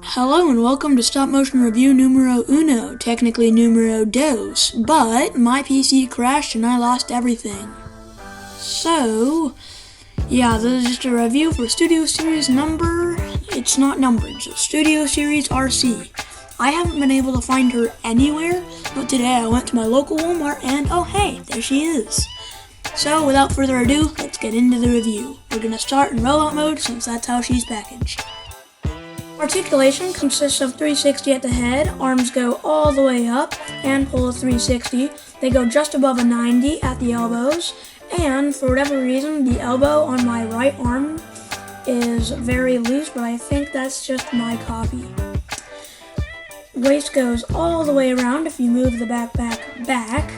Hello and welcome to Stop Motion Review numero uno, technically numero dos, but my PC crashed and I lost everything. So, yeah, this is just a review for Studio Series it's not numbered, so Studio Series Arcee. I haven't been able to find her anywhere, but today I went to my local Walmart and oh hey, there she is. So, without further ado, let's get into the review. We're gonna start in rollout mode since that's how she's packaged. Articulation consists of 360 at the head, arms go all the way up and pull a 360. They go just above a 90 at the elbows, and for whatever reason, the elbow on my right arm is very loose, but I think that's just my copy. Waist goes all the way around if you move the backpack back,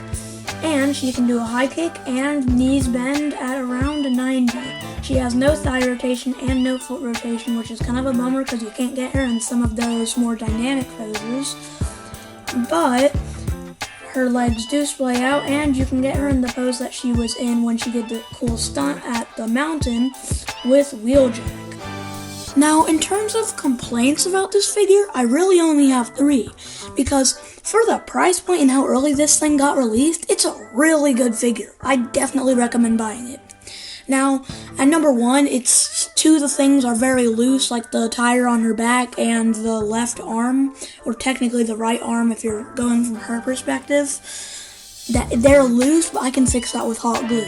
and she can do a high kick and knees bend at around a 90. She has no thigh rotation and no foot rotation, which is kind of a bummer because you can't get her in some of those more dynamic poses. But her legs do splay out, and you can get her in the pose that she was in when she did the cool stunt at the mountain with Wheeljack. Now, in terms of complaints about this figure, I really only have 3, because for the price point and how early this thing got released, it's a really good figure. I definitely recommend buying it. Now, at number 1, two of the things are very loose, like the tire on her back and the left arm, or technically the right arm if you're going from her perspective. They're loose, but I can fix that with hot glue.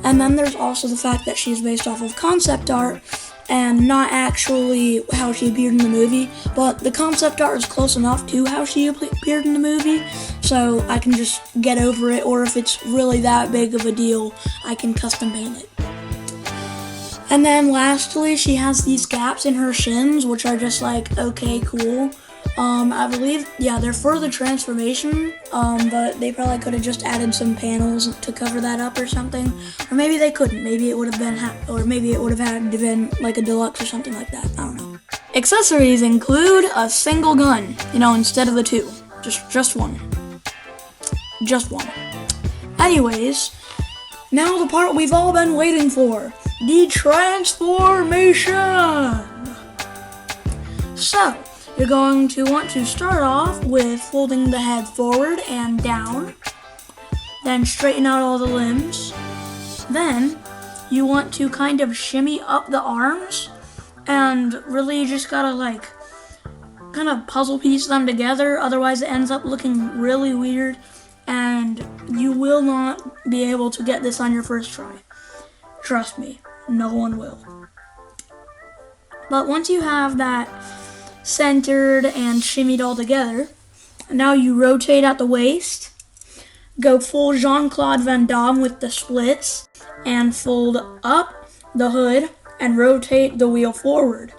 And then there's also the fact that she's based off of concept art and not actually how she appeared in the movie, but the concept art is close enough to how she appeared in the movie, so I can just get over it, or if it's really that big of a deal, I can custom paint it. And then lastly, she has these gaps in her shins, which are just like, okay, cool. I believe, yeah, they're for the transformation, but they probably could have just added some panels to cover that up or something. Or maybe they couldn't. Maybe it would have been, or maybe it would have had to been like a deluxe or something like that. I don't know. Accessories include a single gun, instead of the 2. Just one. Just one. Anyways, now the part we've all been waiting for. The transformation! So, you're going to want to start off with folding the head forward and down, then straighten out all the limbs. Then, you want to kind of shimmy up the arms, and really just gotta kind of puzzle piece them together, otherwise it ends up looking really weird, and you will not be able to get this on your first try. Trust me. No one will. But once you have that centered and shimmied all together, now you rotate at the waist, go full Jean-Claude Van Damme with the splits, and fold up the hood and rotate the wheel forward.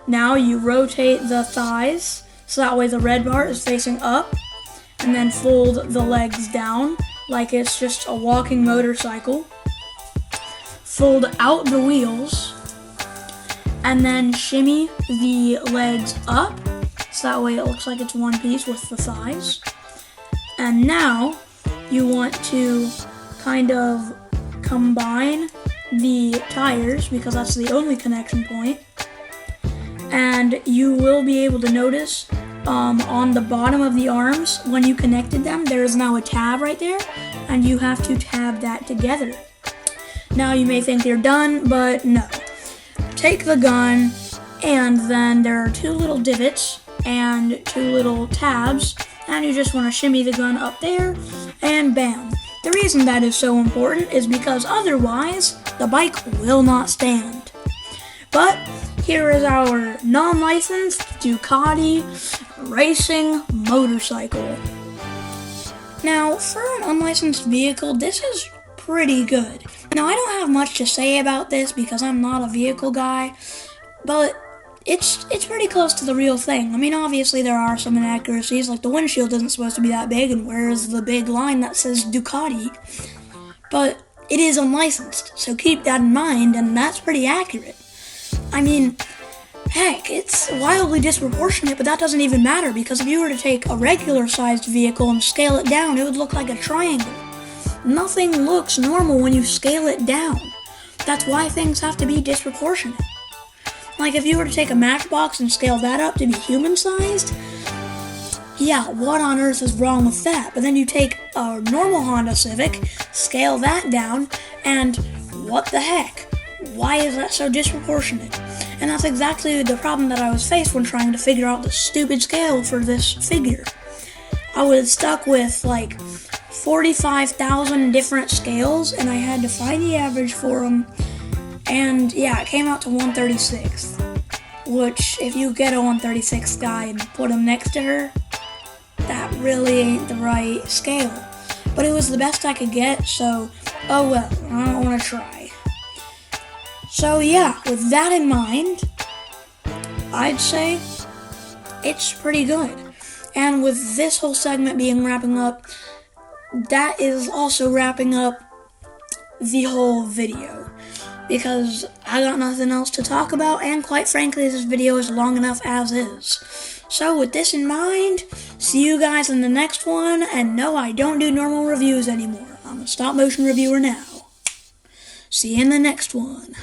Now you rotate the thighs, so that way the red part is facing up, and then fold the legs down like it's just a walking motorcycle. Fold out the wheels, and then shimmy the legs up, so that way it looks like it's one piece with the thighs. And now, you want to kind of combine the tires, because that's the only connection point. And you will be able to notice on the bottom of the arms, when you connected them, there is now a tab right there, and you have to tab that together. Now you may think you're done, but no. Take the gun, and then there are 2 little divots and 2 little tabs, and you just want to shimmy the gun up there, and bam. The reason that is so important is because otherwise, the bike will not stand. But here is our non-licensed Ducati racing motorcycle. Now, for an unlicensed vehicle, this is pretty good. Now, I don't have much to say about this because I'm not a vehicle guy, but it's pretty close to the real thing. I mean, obviously there are some inaccuracies, like the windshield isn't supposed to be that big, and where's the big line that says Ducati? But it is unlicensed, so keep that in mind, and that's pretty accurate. I mean, heck, it's wildly disproportionate, but that doesn't even matter, because if you were to take a regular-sized vehicle and scale it down, it would look like a triangle. Nothing looks normal when you scale it down. That's why things have to be disproportionate. Like if you were to take a matchbox and scale that up to be human-sized, yeah, what on earth is wrong with that? But then you take a normal Honda Civic, scale that down, and what the heck? Why is that so disproportionate? And that's exactly the problem that I was faced when trying to figure out the stupid scale for this figure. I was stuck with like 45,000 different scales, and I had to find the average for them. And yeah, it came out to 136th, which if you get a 136th guy and put him next to her, that really ain't the right scale. But it was the best I could get, so oh well, I don't want to try. So yeah, with that in mind, I'd say it's pretty good. And with this whole segment wrapping up, that is also wrapping up the whole video, because I got nothing else to talk about, and quite frankly, this video is long enough as is. So with this in mind, see you guys in the next one, and no, I don't do normal reviews anymore. I'm a stop motion reviewer now. See you in the next one.